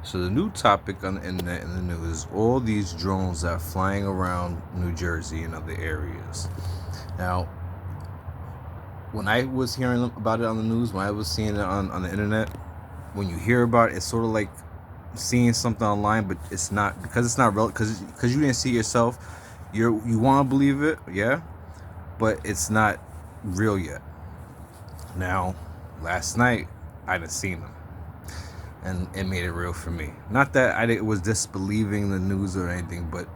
So the new topic on the internet and the news is all these drones that are flying around New Jersey and other areas. Now, when I was hearing about it on the news, when I was seeing it on the internet, when you hear about it, it's sort of like seeing something online, but it's not because it's not real. Because you didn't see it yourself, you want to believe it, yeah, but it's not real yet. Now, last night I didn't see them, and it made it real for me. Not that was disbelieving the news or anything, but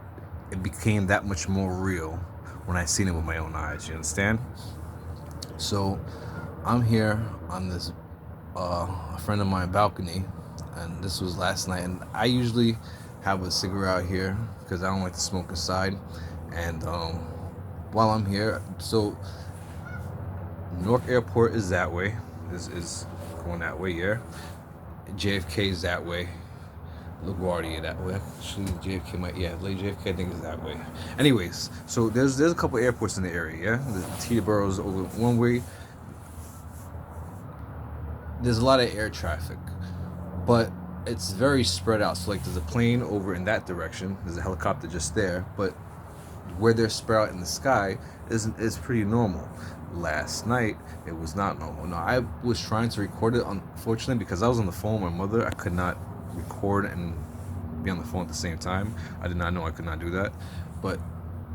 it became that much more real when I seen it with my own eyes. You understand? So I'm here on this a friend of mine balcony, and this was last night. And I usually have a cigarette out here because I don't like to smoke inside. And while I'm here, so Newark Airport is that way. Is going that way, yeah. JFK is that way. LaGuardia that way. Actually, JFK might, yeah, JFK I think is that way. Anyways, so there's a couple airports in the area, yeah. The Teterborough's over one way. There's a lot of air traffic, but it's very spread out. So like, there's a plane over in that direction. There's a helicopter just there, but where they're spread out in the sky is pretty normal. Last night it was not normal. Now I was trying to record it, unfortunately, because I was on the phone with my mother. I could not record and be on the phone at the same time. I did not know I could not do that, but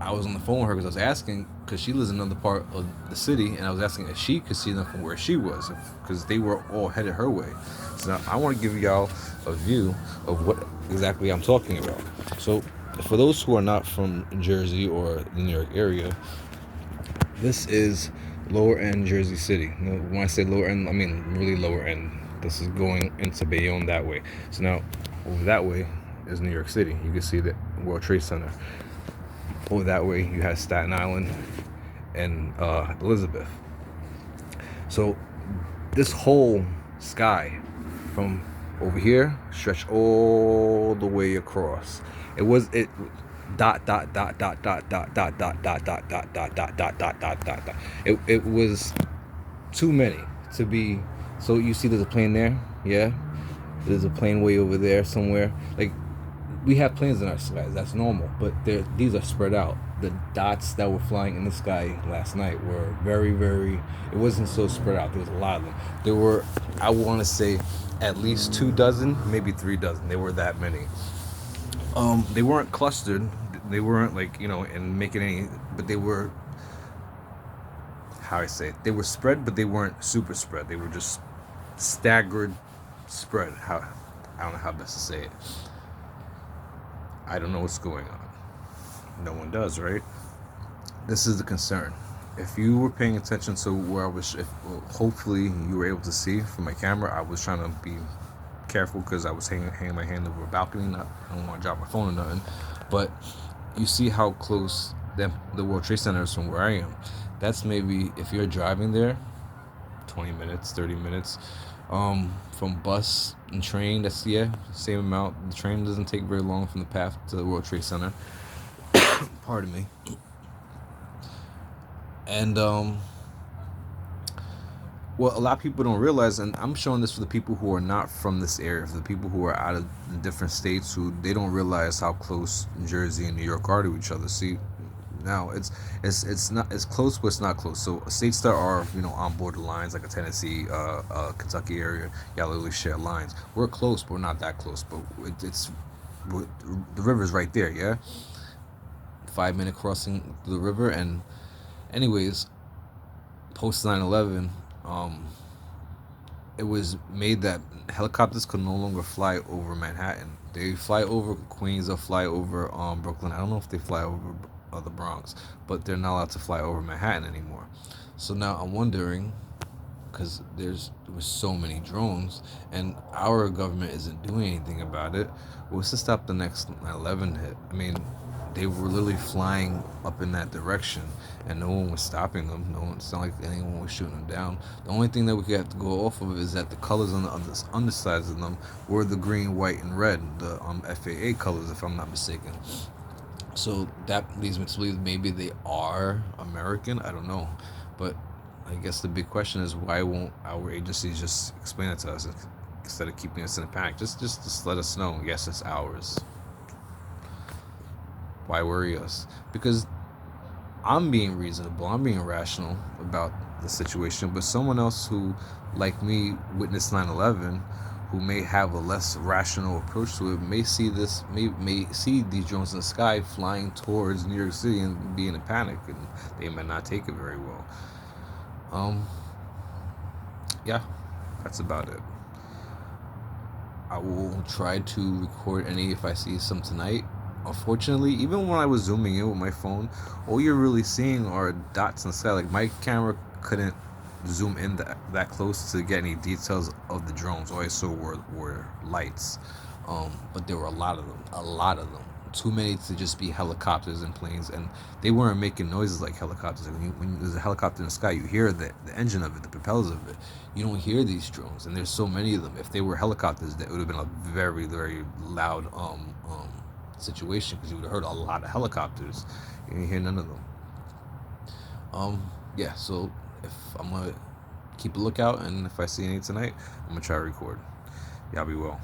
I was on the phone with her because I was asking, because she lives in another part of the city, and I was asking if she could see them from where she was, because they were all headed her way. So now I want to give y'all a view of what exactly I'm talking about. So for those who are not from Jersey or the New York area, this is lower end Jersey City. When I say lower end, I mean really lower end. This is going into Bayonne that way. So now over that way is New York City. You can see the World Trade Center. Over that way you have Staten Island and Elizabeth. So this whole sky from over here stretched all the way across. It dot dot dot dot dot dot dot dot dot dot dot dot dot dot dot dot dot. It was too many to be. So you see there's a plane there, yeah. There's a plane way over there somewhere. Like, we have planes in our skies, that's normal, but these are spread out. The dots that were flying in the sky last night were very, very, it wasn't so spread out. There was a lot of them. There were, I want to say, at least 2 dozen, maybe 3 dozen. There were that many. They weren't clustered. They weren't like, and making any, but they were, how I say it, they were spread, but they weren't super spread. They were just staggered spread. I don't know how best to say it. I don't know what's going on. No one does, right? This is the concern. If you were paying attention to where I was, hopefully you were able to see from my camera, I was trying to be careful because I was hanging my hand over a balcony. I don't want to drop my phone or nothing. But you see how close the World Trade Center is from where I am. That's maybe, if you're driving there, 20 minutes, 30 minutes. From bus and train, that's, same amount. The train doesn't take very long from the path to the World Trade Center. Pardon me. And what a lot of people don't realize, and I'm showing this for the people who are not from this area, for the people who are out of the different states, who they don't realize how close Jersey and New York are to each other. See, now it's not, it's close, but it's not close. So states that are on border lines, like a Tennessee, Kentucky area, y'all literally share lines. We're close, but we're not that close. But the river's right there, yeah. 5-minute crossing the river. And anyways, post 9/11, it was made that helicopters could no longer fly over Manhattan. They fly over Queens, they'll fly over Brooklyn. I don't know if they fly over the Bronx, but they're not allowed to fly over Manhattan anymore. So now I'm wondering, because there was so many drones and our government isn't doing anything about it, what's to stop the next 9/11 hit? I mean, they were literally flying up in that direction and no one was stopping them. It's not like anyone was shooting them down. The only thing that we could have to go off of is that the colors on the undersides of them were the green, white, and red, the FAA colors, if I'm not mistaken. So that leads me to believe maybe they are American. I don't know, but I guess the big question is, why won't our agencies just explain it to us? instead of keeping us in a panic. Just let us know. Yes, it's ours. Why worry us? Because I'm being reasonable. I'm being rational about the situation. But someone else who, like me, witnessed 9/11, who may have a less rational approach to it, may see these drones in the sky flying towards New York City and be in a panic, and they may not take it very well. Um, yeah, that's about it. I will try to record any if I see some tonight. Unfortunately, even when I was zooming in with my phone, all you're really seeing are dots in the sky. Like my camera couldn't zoom in that close to get any details of the drones. All I saw were lights, but there were a lot of them. Too many to just be helicopters and planes, and they weren't making noises like helicopters. Like when there's a helicopter in the sky, you hear the engine of it, the propellers of it. You don't hear these drones, and there's so many of them. If they were helicopters, that would have been a very, very loud situation, because you would have heard a lot of helicopters. You didn't hear none of them. Yeah. So if I'm gonna keep a lookout, and if I see any tonight, I'm gonna try to record. Y'all be well.